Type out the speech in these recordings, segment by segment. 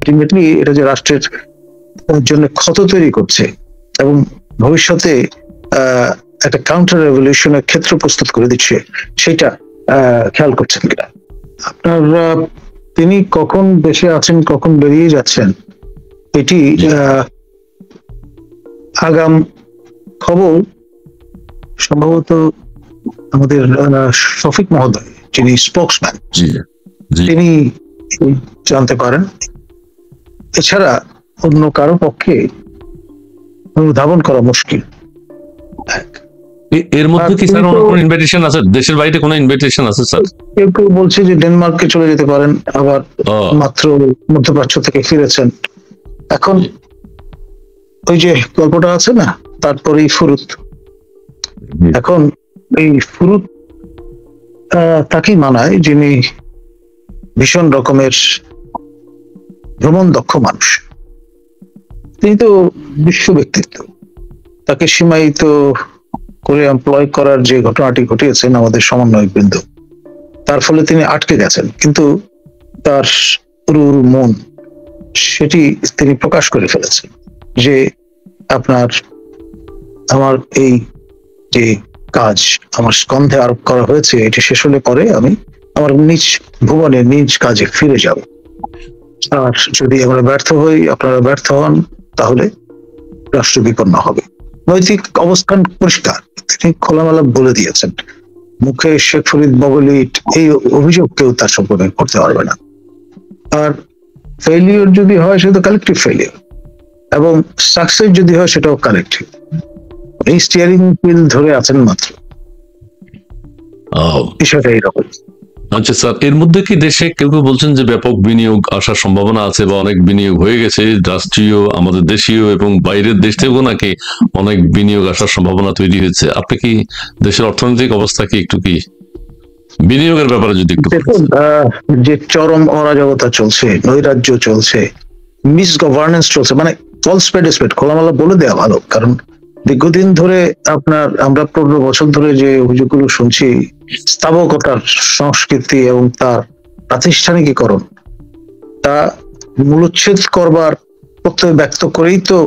Ultimately এটা যে রাষ্ট্রের জন্য ক্ষত তৈরি করছে এবং ভবিষ্যতে একটা কাউন্টার রেভলিউশনের ক্ষেত্র প্রস্তুত করে দিচ্ছে, সেটা খেয়াল করছেন কিনা আপনার? তিনি কখন দেশে আছেন, কখন বেরিয়ে যাচ্ছেন, এটি আগাম খবর সম্ভবত আমাদের শফিক মহোদয়, যিনি স্পোকসম্যান, তিনি জানতে পারেন। এছাড়া অন্য কারো পক্ষে অনুধাবন করা মুশকিল। এর মধ্যে কি স্যার কোনো ইনভাইটেশন আছে? দেশের বাইরে কোনো ইনভাইটেশন আছে স্যার? কেউ কেউ বলছে যে ডেনমার্কে চলে যেতে পারেন, আবার মাত্র মধ্যপ্রাচ্য থেকে ফিরেছেন। এখন ওই যে গল্পটা আছে না, তারপরেই ফুরুত। এখন এই ফুরুত তাকেই মানায় যিনি ভীষণ রকমের ভ্রমণ দক্ষ মানুষ। তিনি তো বিশ্ব ব্যক্তিত্ব, তাকে সীমায়িত করে এমপ্লয় করার যে ঘটনাটি ঘটিয়েছেন আমাদের সমন্বয়ক বৃন্দ, তার ফলে তিনি আটকে গেছেন। কিন্তু তার মন সেটি তিনি প্রকাশ করে ফেলেছেন যে আমার এই যে কাজ আমার স্কন্ধে আরোপ করা হয়েছে, এটি শেষ হলে পরে আমি আমার নিজ ভুবনে নিজ কাজে ফিরে যাব। আর যদি আমরা ব্যর্থ হই, আপনারা ব্যর্থ হন, তাহলে রাষ্ট্র বিপন্ন হবে। নৈতিক অবস্থান পরিষ্কার, তিনি খোলামেলা বলে দিয়েছেন। মুখে শেখ ফরিদ বগলি এই অভিযোগ কেউ তার সম্পর্কে করতে পারবে না। আর ফেলিওর যদি হয় সেটা কালেকটিভ ফেলিওর, এবং সাকসেস যদি হয় সেটাও কালেকটিভ। এই স্টিয়ারিং হুইল ধরে আছেন মাত্র, বিষয়টা এইরকম। আচ্ছা স্যার, এর মধ্যে কি দেশে কেউ কেউ বলছেন যে ব্যাপক বিনিয়োগ আসার সম্ভাবনা আছে বা অনেক বিনিয়োগ হয়ে গেছে, রাষ্ট্রীয়, আমাদের দেশীয় এবং বাইরের দেশ থেকেও নাকি অনেক বিনিয়োগ আসার সম্ভাবনা তৈরি হয়েছে? আপনি কি দেশের অর্থনৈতিক অবস্থা কি একটু কি বিনিয়োগের ব্যাপারে যদি একটু? দেখুন, যে চরম অরাজকতা চলছে, নৈরাজ্য চলছে, মিস গভর্নেন্স চলছে, মানে কল স্পেড স্পেড, খোলামেলা বলে দেওয়া ভালো। কারণ দীর্ঘদিন ধরে আমরা 15 বছর ধরে যে অভিযোগগুলো শুনছি, স্থাবকতার সংস্কৃতি এবং তার প্রাতিষ্ঠানিকীকরণ, তা মূলচ্ছেদ করবার প্রত্যয় ব্যক্ত করেই তো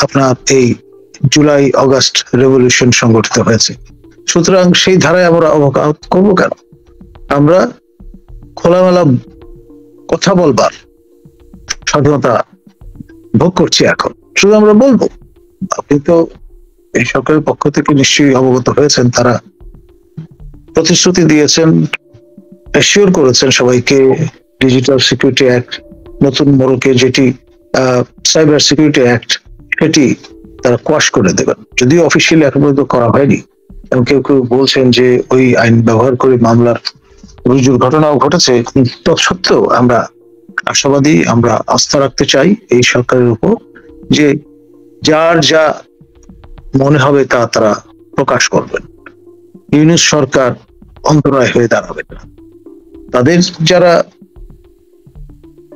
আপনার এই জুলাই অগাস্ট রেভলিউশন সংগঠিত হয়েছে। সুতরাং সেই ধারায় আমরা অবকাশ করবো কেন? আমরা খোলামেলা কথা বলবার স্বাধীনতা ভোগ করছি এখন, শুধু আমরা বলবো। আপনি তো এই সরকারের পক্ষ থেকে নিশ্চয়ই অবগত হয়েছেন, তারা প্রতিশ্রুতি দিয়েছেন, অ্যাসিওর করেছেন সবাইকে, ডিজিটাল সিকিউরিটি অ্যাক্ট, নতুন মোড়কে যেটি সাইবার সিকিউরিটি অ্যাক্ট, সেটি তারা কোয়াশ করে দেবেন। যদিও অফিসিয়ালি এখন পর্যন্ত করা হয়নি, এবং কেউ কেউ বলছেন যে ওই আইন ব্যবহার করে মামলার রুজুর ঘটনাও ঘটেছে। তৎসত্ত্বেও আমরা আশাবাদী, আমরা আস্থা রাখতে চাই এই সরকারের উপর যে যার যা মনে হবে তা তারা প্রকাশ করবেন। ইউনূস সরকার অন্তরায় হয়ে দাঁড়াবে না। তাদের যারা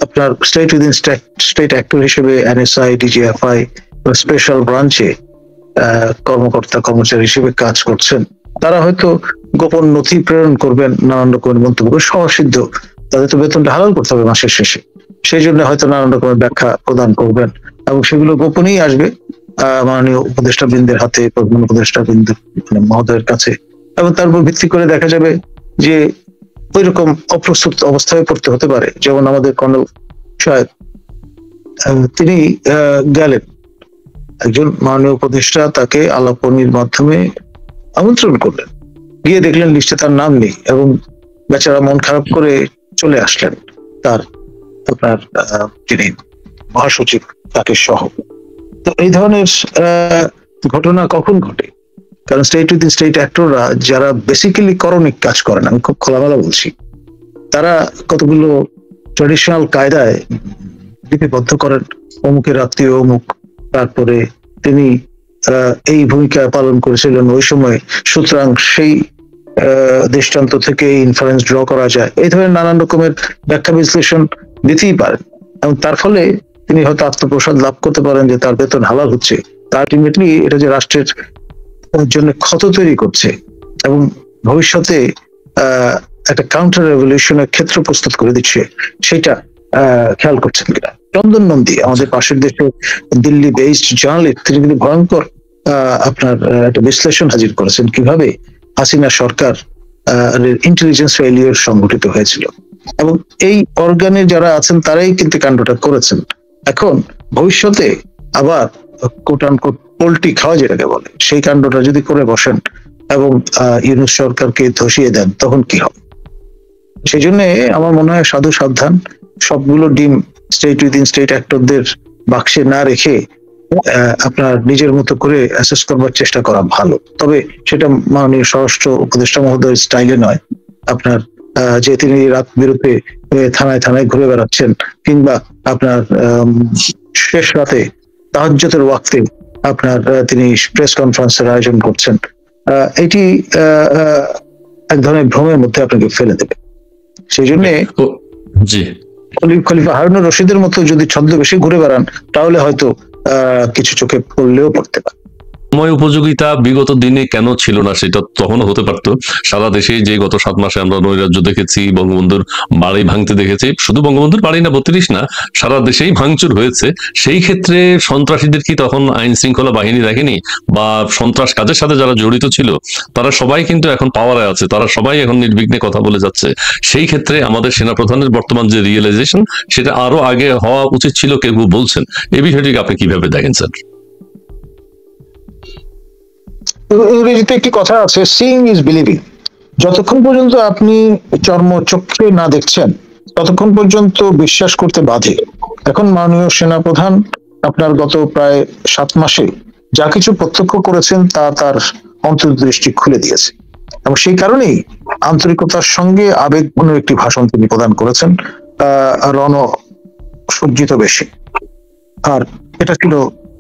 আপনার স্টেট উইদিন স্টেট অ্যাক্টর হিসেবে এনএসআই, ডিজিএফআই, স্পেশাল ব্রাঞ্চে কর্মকর্তা কর্মচারী হিসেবে কাজ করছেন, তারা হয়তো গোপন নথি প্রেরণ করবেন, নানান রকমের মন্তব্য সহসিদ্ধ। তাদের তো বেতনটা হালাল করতে হবে মাসের শেষে, সেই জন্য হয়তো নানান রকমের ব্যাখ্যা প্রদান করবেন, এবং সেগুলো গোপনেই আসবে মাননীয় উপদেষ্টা বৃন্দের হাতে, প্রধান উপদেষ্টা বৃন্দ মহোদয়ের কাছে, এবং তার উপর ভিত্তি করে দেখা যাবে যে ওই রকম অপ্রস্তুত অবস্থায় পড়তে হতে পারে। যেমন আমাদের কর্নেল সাহেব, তিনি গেলেন, একজন মাননীয় উপদেষ্টা তাকে আলাপনির মাধ্যমে আমন্ত্রণ করলেন, গিয়ে দেখলেন লিস্টে তার নাম নেই, এবং বেচারা মন খারাপ করে চলে আসলেন তার আপনার যিনি মহাসচিব তাকে সহ। তো এই ধরনের ঘটনা কখন ঘটে? কারণ স্টেট উইথ স্টেট অ্যাক্টররা যারা বেসিক্যালি করণিক কাজ করেন, আমি খুব খোলামেলা বলছি, তারা কতগুলো ট্র্যাডিশনাল কায়দায় লিপিবদ্ধ করেন, অমুকের আত্মীয় অমুক, তারপরে তিনি এই ভূমিকা পালন করেছিলেন ওই সময়, সুতরাং সেই দৃষ্টান্ত থেকে ইনফারেন্স ড্র করা যায়। এই ধরনের নানান রকমের ব্যাখ্যা বিশ্লেষণ দিতেই পারেন, এবং তার ফলে তিনি হয়তো আত্মপ্রসাদ লাভ করতে পারেন যে তার বেতন হালাল হচ্ছে। আলটিমেটলি এটা যে রাষ্ট্রের জন্য ক্ষত তৈরি করছে এবং ভবিষ্যতে একটা কাউন্টার রেভলিউশনের ক্ষেত্র প্রস্তুত করে দিচ্ছে, সেটা খেয়াল করছেন কিনা। চন্দন নন্দী আমাদের পাশের দেশে দিল্লি বেসড জার্নালিস্ট, তিনি কিন্তু ভয়ঙ্কর আপনার একটা বিশ্লেষণ হাজির করেছেন কিভাবে হাসিনা সরকার ইন্টেলিজেন্স ফেলিওর সংঘটিত হয়েছিল, এবং এই অর্গানে যারা আছেন তারাই কিন্তু কাণ্ডটা করেছেন। এখন ভবিষ্যতে আবার কোট আনকোট পোল্ট্রি খাওয়া যেটাকে বলে, সেই কাণ্ডটা যদি করে বসেন এবং ইউনূস সরকারকে ধসিয়ে দেন, তখন কি হবে? সেই জন্য আমার মনে হয় সাধু সাবধান, সবগুলো ডিম স্টেট উইদিন স্টেট অ্যাক্টরদের বাক্সে না রেখে আপনার নিজের মতো করে অ্যাসেস করবার চেষ্টা করা ভালো। তবে সেটা মাননীয় স্বরাষ্ট্র উপদেষ্টা মহোদয়ের স্টাইলে নয়। আপনার যে তিনি রাত বিরতে থানায় থানায় ঘুরে বেড়াচ্ছেন, কিংবা আপনার শেষ রাতে তাহাজ্জুদের ওয়াক্তে আপনার তিনি প্রেস কনফারেন্সের আয়োজন করছেন, এটি এক ধরনের ভ্রমের মধ্যে আপনাকে ফেলে দেবে। সেই জন্য খলিফা হারুনুর রশিদের মতো যদি ছদ্মবেশে ঘুরে বেড়ান, তাহলে হয়তো কিছু চোখে পড়লেও পড়তে পারে। সময় উপযোগিতা বিগত দিনে কেন ছিল না সেটা তখনও হতে পারতো। সারা দেশে যে গত 7 মাসে আমরা নৈরাজ্য দেখেছি, বঙ্গবন্ধুর বাড়ি ভাঙতে দেখেছি, শুধু বঙ্গবন্ধুর বাড়ি না 32 না, সারা দেশেই ভাঙচুর হয়েছে। সেই ক্ষেত্রে সন্ত্রাসীদের কি তখন আইন শৃঙ্খলা বাহিনী দেখেনি? বা সন্ত্রাস কাজের সাথে যারা জড়িত ছিল তারা সবাই কিন্তু এখন পাওয়ারে আছে, তারা সবাই এখন নির্বিঘ্নে কথা বলে যাচ্ছে। সেই ক্ষেত্রে আমাদের সেনাপ্রধানের বর্তমান যে রিয়েলাইজেশন, সেটা আরো আগে হওয়া উচিত ছিল কেউ বলছেন। এই বিষয়টিকে আপনি কিভাবে দেখেন স্যার? ইংরেজিতে একটি কথা আছে, সিইং ইজ বিলিভিং। যতক্ষণ পর্যন্ত আপনি চর্মচক্ষে না দেখছেন, ততক্ষণ পর্যন্ত বিশ্বাস করতে বাধে। এখন মাননীয় সেনাপ্রধান আপনার গত প্রায় 7 মাসে যা কিছু প্রত্যক্ষ করেছেন তা তার অন্তর্দৃষ্টি খুলে দিয়েছে, এবং সেই কারণেই আন্তরিকতার সঙ্গে আবেগপূর্ণ একটি ভাষণ তিনি প্রদান করেছেন রণসজ্জিত বেশে। আর এটা ছিল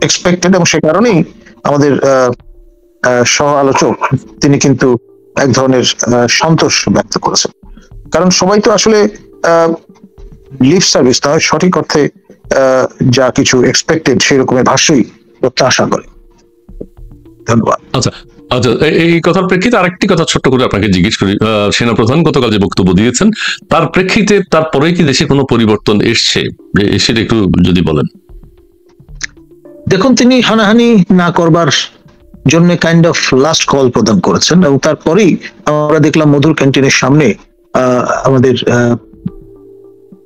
এক্সপেক্টেড, এবং সে কারণেই আমাদের সহ আলোচক তিনি কিন্তু এক ধরনের সন্তোষ ব্যক্ত করেছেন। কারণ সবাই তো আসলে লিপ সার্ভিস নয়, সঠিক অর্থে যা কিছু এক্সপেক্টেড সেই রকমের ভাষ্যই প্রত্যাশা করে। ধন্যবাদ। আচ্ছা আচ্ছা, এই কথার প্রেক্ষিতে আরেকটি কথা ছোট্ট করে আপনাকে জিজ্ঞেস করি। সেনাপ্রধান গতকাল যে বক্তব্য দিয়েছেন, তার প্রেক্ষিতে তারপরে কি দেশে কোনো পরিবর্তন এসছে, সেটা একটু যদি বলেন। দেখুন, তিনি হানাহানি না করবার জন্য কাইন্ড অফ লাস্ট কল প্রদান করেছেন, এবং তারপরেই আমরা দেখলাম মধুর ক্যান্টিনের সামনে আমাদের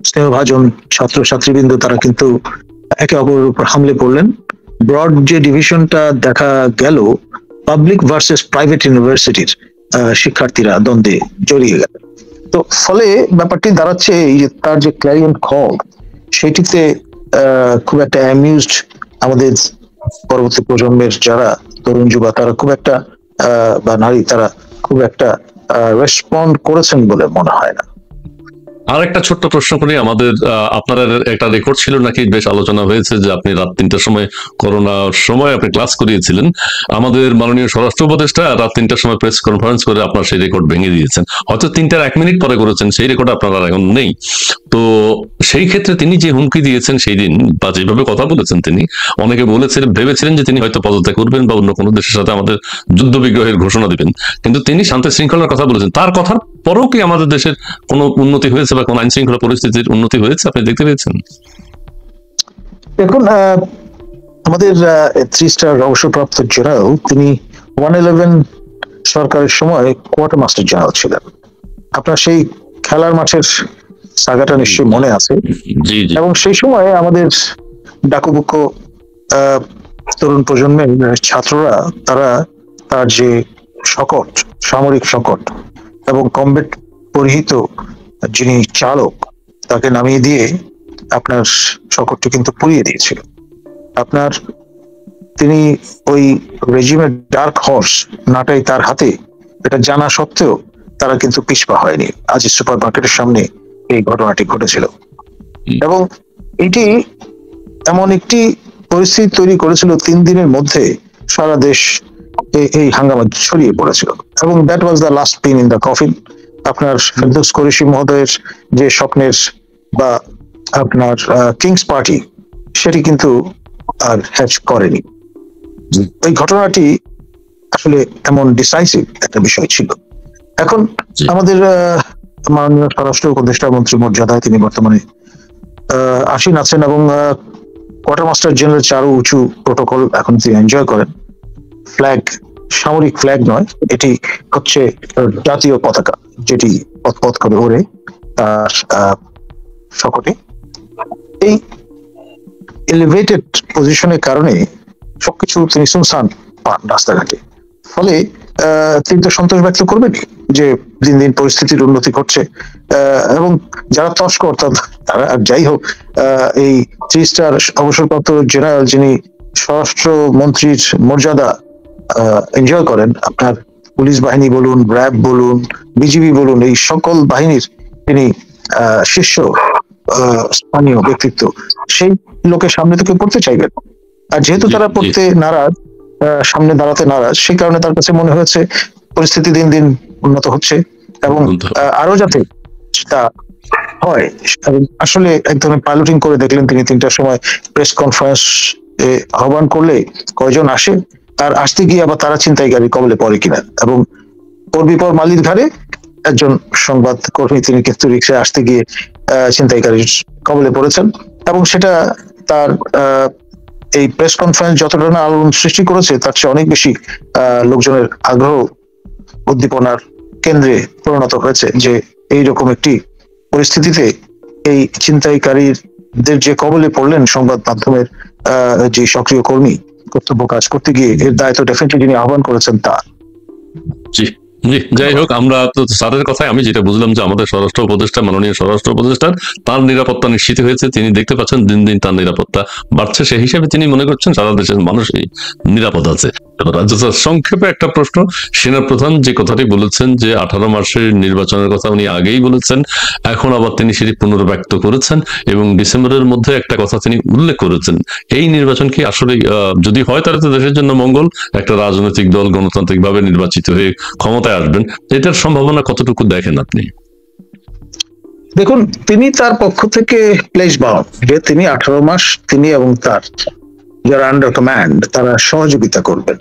স্নেহভাজন ছাত্র ছাত্রীবৃন্দ তারা কিন্তু একে অপরের উপর হামলে পড়লেন। ব্রড যে ডিভিশনটা দেখা গেল, পাবলিক ভার্সেস প্রাইভেট ইউনিভার্সিটির শিক্ষার্থীরা দ্বন্দ্বে জড়িয়ে গেল। তো ফলে ব্যাপারটি দাঁড়াচ্ছে এই যে তার যে ক্লারিয়ন কল, সেটিতে খুব একটা অ্যামিউজড আমাদের পরবর্তী প্রজন্মের যারা তরুণ যুবা, তারা খুব একটা বা নারী, তারা খুব একটা রেসপন্ড করেছেন বলে মনে হয় না। আর একটা ছোট্ট প্রশ্ন করি, আমাদের আপনার একটা রেকর্ড ছিল নাকি, বেশ আলোচনা হয়েছে যে আপনি রাত 3টার সময়, করোনার সময় আপনি ক্লাস করিয়েছিলেন। আমাদের মাননীয় স্বরাষ্ট্র উপদেষ্টা রাত 3টার সময় প্রেস কনফারেন্স করে আপনার সেই রেকর্ড ভেঙে দিয়েছেন। হয়তো 3টার 1 মিনিট পরে করেছেন, সেই রেকর্ড আপনার আর এখন নেই। তো সেই ক্ষেত্রে তিনি যে হুমকি দিয়েছেন সেই দিন, বা যেভাবে কথা বলেছেন, তিনি অনেকে বলেছিলেন, ভেবেছিলেন যে তিনি হয়তো পদত্যাগ করবেন বা অন্য কোনো দেশের সাথে আমাদের যুদ্ধ বিগ্রহের ঘোষণা দিবেন, কিন্তু তিনি শান্তি শৃঙ্খলার কথা বলেছেন। তার কথার পরেও কি আমাদের দেশের কোনো উন্নতি হয়েছে বা কোন আইন শৃঙ্খলা পরিস্থিতির উন্নতি হয়েছে আপনি দেখতে পেয়েছেন? দেখুন, আমাদের 3 স্টার অবসরপ্রাপ্ত জেনারেল, তিনি 111 সরকারের সময় কোয়ার্টার মাস্টার জেনারেল ছিলেন। আপনার সেই খেলার মাঠের সাগাটা নিশ্চয়ই মনে আছে। এবং সেই সময় আমাদের ডাকুবুকো তরুণ প্রজন্মের ছাত্ররা, তারা তার যে শকট, সামরিক শকট এবং কমব্যাট পরিহিত যিনি চালক, তাকে নামিয়ে দিয়ে আপনার শকটটি কিন্তু পুড়িয়ে দিয়েছিল। আপনার তিনি ওই রেজিমের ডার্ক হর্স নাটাই তার হাতে, এটা জানা সত্ত্বেও তারা কিন্তু পিছপা হয়নি। আজি সুপার মার্কেটের সামনে এই ঘটনাটি ঘটেছিল, এবং এটি এমন একটি পরিস্থিতি তৈরি করেছিল, 3 দিনের মধ্যে সারা দেশ এই হাঙ্গামা ছড়িয়ে পড়েছিল, এবং that was the last pin in the coffin. আপনার ফেরদৌস কুরেশি মহোদয়ের যে স্বপ্নের বা আপনার কিংস পার্টি, সেটি কিন্তু আর হ্যাচ করেনি। ওই ঘটনাটি আসলে এমন ডিসাইসিভ একটা বিষয় ছিল। এখন আমাদের মাননীয় স্বরাষ্ট্র উপদেষ্টা মন্ত্রী মর্যাদায় তিনি বর্তমানে আসীন আছেন এবং কোয়ার্টার মাস্টার জেনারেল চারু উঁচু প্রোটোকল এখন তিনি এনজয় করেন। ফ্ল্যাগ সামরিক ফ্ল্যাগ নয়, এটি হচ্ছে জাতীয় পতাকা, যেটি পথ করে ওড়ে তার সকটে। এই এলিভেটেড পজিশনের কারণে সবকিছু তিনি শুনশান পান রাস্তাঘাটে। ফলে তিনি তো সন্তোষ ব্যক্ত করবেনই যে দিন দিন পরিস্থিতির উন্নতি ঘটছে, এবং যারা তস্কর তারা যাই হোক, এই 3 স্টার অবসরপ্রাপ্ত জেনারেল যিনি স্বরাষ্ট্র মন্ত্রীর মর্যাদা এনজয় করেন, আপনার পুলিশ বাহিনী বলুন, র্যাব বলুন, বিজিবি বলুন, এই সকল বাহিনীর তিনি শীর্ষ স্থানীয় ব্যক্তিত্ব, সেই লোকের সামনে তো কেউ পড়তে চাইবেন। আর যেহেতু তারা পড়তে নারাজ, সামনে দাঁড়াতে নারাজ, সেই কারণে তার কাছে মনে হয়েছে পরিস্থিতি দিন দিন উন্নত হচ্ছে এবং আরো যাতে তা হয়। আসলে এক ধরনের পাইলটিং করে দেখলেন তিনি 3টার সময় প্রেস কনফারেন্স আহ্বান করলে কয়জন আসে, আর আসতে গিয়ে আবার তারা ছিনতাইকারী কবলে পড়ে কিনা, এবং পর মালির ঘাড়ে একজন সংবাদ কর্মী তিনি কিন্তু রিক্সায় আসতে গিয়ে ছিনতাইকারীর কবলে পড়েছেন, এবং সেটা তার এই প্রেস কনফারেন্স যতটা না আলোড়ন সৃষ্টি করেছে তার চেয়ে অনেক বেশি লোকজনের আগ্রহ উদ্দীপনার কেন্দ্রে পরিণত হয়েছে যে এইরকম একটি পরিস্থিতিতে এই ছিনতাইকারীদের যে কবলে পড়লেন সংবাদ মাধ্যমের যে সক্রিয় কর্মী, কর্তব্য কাজ করতে গিয়ে এর দায়িত্ব ডেফিনেটলি যিনি আহ্বান করেছেন তার। জি জি, যাই হোক, আমরা তো স্যারের কথায় আমি যেটা বুঝলাম যে আমাদের স্বরাষ্ট্র উপদেষ্টা, মাননীয় স্বরাষ্ট্র উপদেষ্টার তার নিরাপত্তা নিশ্চিত হয়েছে। তিনি দেখতে পাচ্ছেন দিন দিন তার নিরাপত্তা বাড়ছে, সেই হিসেবে তিনি মনে করছেন সারা দেশের মানুষই নিরাপদ আছে। রাজ্য স্যার, সংক্ষেপে একটা প্রশ্ন, সেনাপ্রধান যে কথাটি বলেছেন যে 18 মাসের নির্বাচনের কথা উনি আগেই বলেছেন, এখন আবার তিনি সেটি পুনর্ব্যক্ত করেছেন এবং ডিসেম্বরের মধ্যে একটা কথা তিনি উল্লেখ করেছেন। এই নির্বাচন কি আসলে যদি হয় তাহলে তো দেশের জন্য মঙ্গল, একটা রাজনৈতিক দল গণতান্ত্রিক ভাবে নির্বাচিত হয়ে ক্ষমতায় আসবেন, এটার সম্ভাবনা কতটুকু দেখেন আপনি? দেখুন, তিনি তার পক্ষ থেকে প্লেস বাউন্ড যে তিনি 18 মাস তিনি এবং তার যারা আন্ডার কমান্ড তারা সহযোগিতা করবেন।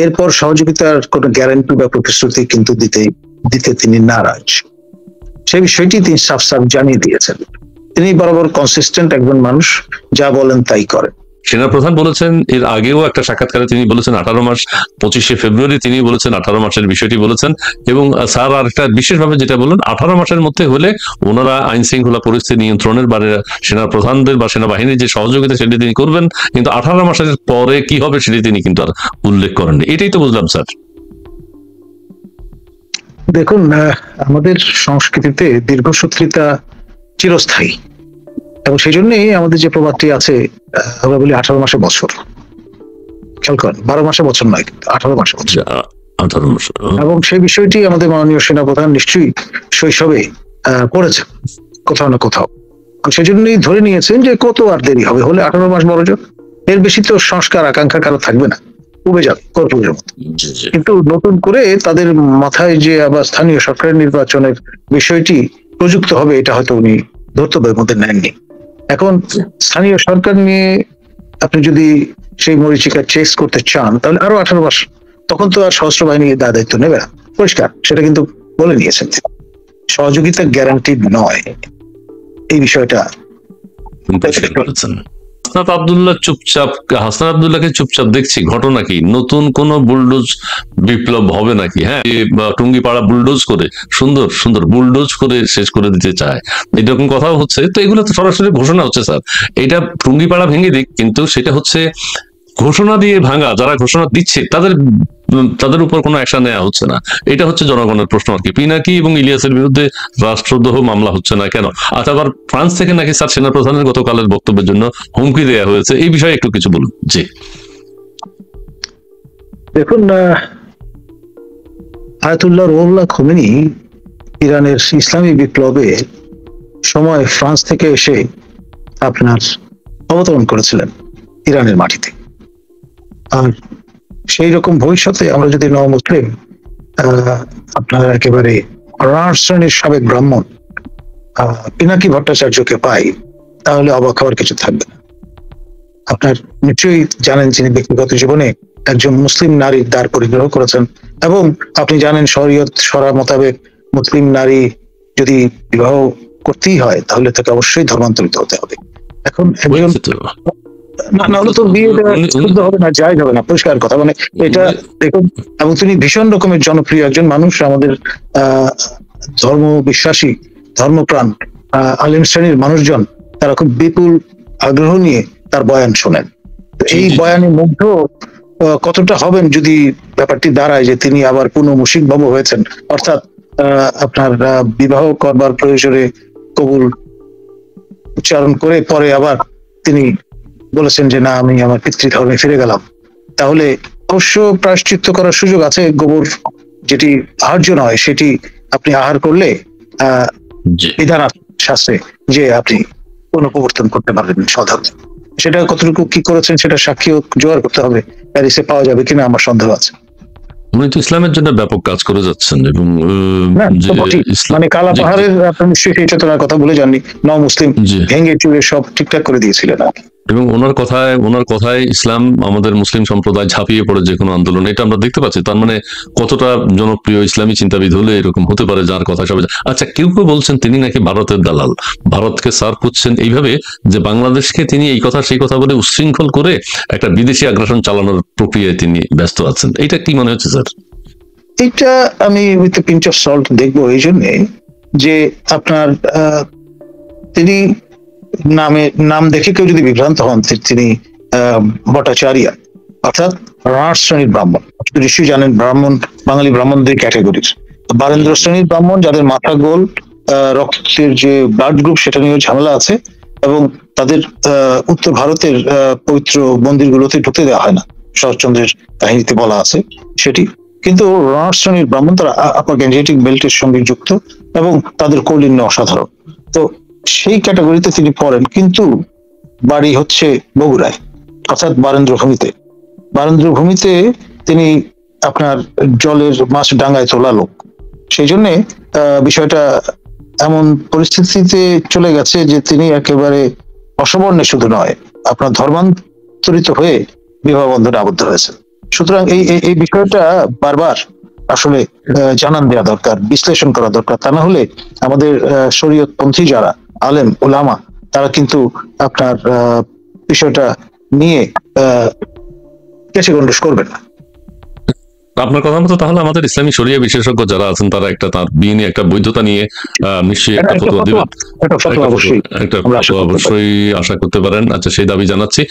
এরপর সহযোগিতার কোনো গ্যারান্টি বা প্রতিশ্রুতি কিন্তু দিতে তিনি নারাজ। সেই বিষয়টি তিনি সাফ জানিয়ে দিয়েছেন। তিনি বরাবর কনসিস্টেন্ট একজন মানুষ, যা বলেন তাই করেন। সেনাপ্রধান বলেছেন, এর আগেও একটা সাক্ষাৎকারে তিনি বলেছেন 18 মাস, 25শে ফেব্রুয়ারি তিনি বলেছেন 18 মাসের বিষয়টি বলেছেন। এবং স্যার আর একটা বিশেষভাবে যেটা বললেন, 18 মাসের মধ্যে হলে ওনারা আইন শৃঙ্খলা পরিস্থিতি নিয়ন্ত্রণের বারে সেনাপ্রধানদের বা সেনাবাহিনীর যে সহযোগিতা সেটি তিনি করবেন, কিন্তু 18 মাসের পরে কি হবে সেটি তিনি কিন্তু আর উল্লেখ করেননি। এটাই তো বুঝলাম স্যার। দেখুন, আমাদের সংস্কৃতিতে দীর্ঘসূত্রিতা চিরস্থায়ী, এবং সেই জন্যই আমাদের যে প্রবাদটি আছে, আমরা বলি 18 মাসে বছর। খেয়াল করেন, 12 মাসে বছর নয়, কিন্তু 18 মাসে বছর। 18 মাস। এবং সেই বিষয়টি আমাদের মাননীয় সেনাপ্রধান নিশ্চয়ই শৈশবে পড়েছেন কোথাও না কোথাও, সেই জন্যই ধরে নিয়েছেন যে কত আর দেরি হবে, হলে 18 মাস বড়জোর, এর বেশি তো সংস্কার আকাঙ্ক্ষা কারো থাকবে না, উবে যাবে কর্পূরের মতো। কিন্তু নতুন করে তাদের মাথায় যে আবার স্থানীয় সরকারের নির্বাচনের বিষয়টি প্রযুক্ত হবে, এটা হয়তো উনি ধর্তব্যের মধ্যে নেননি। এখন স্থানীয় সরকার নিয়ে আপনি যদি সেই মরিচিকা চেস করতে চান তাহলে আরো 18 মাস, তখন তো আর সশস্ত্র বাহিনী দায়িত্ব নেবে না, পরিষ্কার সেটা কিন্তু বলে নিয়েছেন। সহযোগিতা গ্যারান্টি নয়, এই বিষয়টা হাসনাত আব্দুল্লাহকে চুপচাপ দেখছি, ঘটনা কি? নতুন কোন বুলডোজ বিপ্লব হবে নাকি? হ্যাঁ, টুঙ্গিপাড়া বুলডোজ করে সুন্দর সুন্দর বুলডোজ করে শেষ করে দিতে চায়, এরকম কথাও হচ্ছে। তো এগুলো তো সরাসরি ঘোষণা হচ্ছে স্যার, এটা টুঙ্গিপাড়া ভেঙে দিক, কিন্তু সেটা হচ্ছে ঘোষণা দিয়ে ভাঙা। যারা ঘোষণা দিচ্ছে তাদের উপর কোনো অ্যাকশন নেওয়া হচ্ছে না। এটা হচ্ছে জনগণের প্রশ্ন আর কি। পিনাকি এবং ইলিয়াসের বিরুদ্ধে রাষ্ট্রদ্রোহ মামলা হচ্ছে না কেন? আবার ফ্রান্স থেকে নাকি স্যার সেনাপ্রধানের গতকালের বক্তব্যের জন্য হুমকি দেওয়া হয়েছে, এই বিষয়ে একটু কিছু বলুন। জি দেখুন, আয়াতুল্লাহ রুহুল্লাহ খোমেনি ইরানের ইসলামী বিপ্লবে সময় ফ্রান্স থেকে এসে আপনার অবতরণ করেছিলেন ইরানের মাটিতে। আর সেই রকম ভবিষ্যতে আমরা যদি মুসলিম আপনার একেবারে রাঢ় শ্রেণীর সাবেক ব্রাহ্মণ পিনাকি ভট্টাচার্যকে পাই, তাহলে অবাক হওয়ার কিছু থাকবে না। আপনার নিশ্চয়ই জানেন যিনি ব্যক্তিগত জীবনে একজন মুসলিম নারীর দ্বার পরিগ্রহ করেছেন, এবং আপনি জানেন শরীয়ত শরা মোতাবেক মুসলিম নারী যদি বিবাহ করতেই হয় তাহলে তাকে অবশ্যই ধর্মান্তরিত হতে হবে। এখন একজন হয়েছে তো। না হলে তো বিয়েটা শুদ্ধ হবে না, জায়েজ হবে না, পরিষ্কার কথা। মানে এটা দেখুন, এবং তিনি ভীষণ রকমের জনপ্রিয় একজন মানুষ, আমাদের ধর্ম বিশ্বাসী, ধর্মপ্রাণ আলিম শ্রেণীর মানুষজন তারা খুব বিপুল আগ্রহ নিয়ে তার বয়ান শোনেন। তো এই বয়ানের মধ্যে কতটা হবেন যদি ব্যাপারটি দাঁড়ায় যে তিনি আবার পুনঃমুশিক ভব হয়েছেন, অর্থাৎ আপনার বিবাহ করবার প্রয়োজনে কবুল উচ্চারণ করে পরে আবার তিনি বলেছেন যে না, আমি আমার পিতৃধর্মে ফিরে গেলাম, তাহলে অবশ্য প্রায়শ্চিত্ত করার সুযোগ আছে। গোবর যেটি আহার্য নয় সেটি আপনি আহার করলে বিধান আছে শাস্ত্রে যে আপনি পুনঃপ্রবর্তন করতে পারবেন স্বধর্মে। সেটা কতটুকু কি করেছেন সেটা সাক্ষীও জোগাড় করতে হবে, প্যারিসে পাওয়া যাবে কিনা আমার সন্দেহ আছে। উনি তো ইসলামের জন্য ব্যাপক কাজ করে যাচ্ছেন এবং মানে কালা পাহাড়ের আপনি নিশ্চয়ই সেই চেতনার কথা বলে যাননি, মুসলিম ভেঙে চুরে সব ঠিকঠাক করে দিয়েছিলেন আর কি। এবং ওনার কথায় ইসলাম আমাদের মুসলিম সম্প্রদায় ঝাঁপিয়ে পড়ে যে কোনো আন্দোলন, এটা আমরা দেখতে পাচ্ছি। তার মানে কতটা জনপ্রিয় ইসলামী চিন্তাবিদ হলে এরকম হতে পারে, যার কথা সবাই। আচ্ছা, কেউ বলছেন তিনি নাকি ভারতের দালাল, ভারতকে সার্ভ করছেন এইভাবে যে বাংলাদেশকে তিনি এই কথা সেই কথা বলে উচ্ছৃঙ্খল করে একটা বিদেশি আগ্রাসন চালানোর প্রক্রিয়ায় তিনি ব্যস্ত আছেন। এটা কি মনে হচ্ছে স্যার? এটা আমি উইথ পিঞ্চ অফ সল্ট দেখবো এই জন্যে যে আপনার তিনি নাম দেখে কেউ যদি বিভ্রান্ত হন, তিনি ভট্টাচার্য অর্থাৎ রাঢ় শ্রেণীর ব্রাহ্মণ। নিশ্চয়ই জানেন ব্রাহ্মণ, বাঙালি ব্রাহ্মণদের ক্যাটাগরিজ বারেন্দ্র শ্রেণীর ব্রাহ্মণ, যাদের মাথা গোল, রক্তের যে ব্লাড গ্রুপ সেটা নিয়ে ঝামেলা আছে, এবং তাদের উত্তর ভারতের পবিত্র মন্দিরগুলোতে ঢুকতে দেওয়া হয় না, শরৎচন্দ্রের কাহিনীতে বলা আছে সেটি। কিন্তু রাঢ় শ্রেণীর ব্রাহ্মণ, তারা আপার গ্যাঞ্জেটিক বেল্টের সঙ্গে যুক্ত এবং তাদের কৌলিন্য অসাধারণ। তো সেই ক্যাটাগরিতে তিনি পড়েন, কিন্তু বাড়ি হচ্ছে বগুড়ায়, অর্থাৎ বারেন্দ্র ভূমিতে তিনি আপনার জলের মাছ ডাঙ্গায় তোলা লোক। সেই জন্য বিষয়টা এমন পরিস্থিতিতে চলে গেছে যে তিনি একেবারে অসবর্ণে শুধু নয়, আপনার ধর্মান্তরিত হয়ে বিবাহ বন্ধনে আবদ্ধ হয়েছে। সুতরাং এই বিষয়টা বারবার আসলে জানান দেওয়া দরকার, বিশ্লেষণ করা দরকার। তা না হলে আমাদের শরীয়তপন্থী যারা আলেম ওলামা, তারা কিন্তু আপনার বিষয়টা নিয়ে কেচে গন্ডুস করবেন না। আপনার কথা মতো তাহলে আমাদের ইসলামী শরিয়া বিশেষজ্ঞ যারা আছেন তারা তার বিয়ে নিয়ে একটা বৈধতা নিয়ে নিশ্চয়ই একটা ফতোয়া দিবেন, একটা ফতোয়া অবশ্যই আশা করতে পারেন। আচ্ছা, সেই দাবি জানাচ্ছি।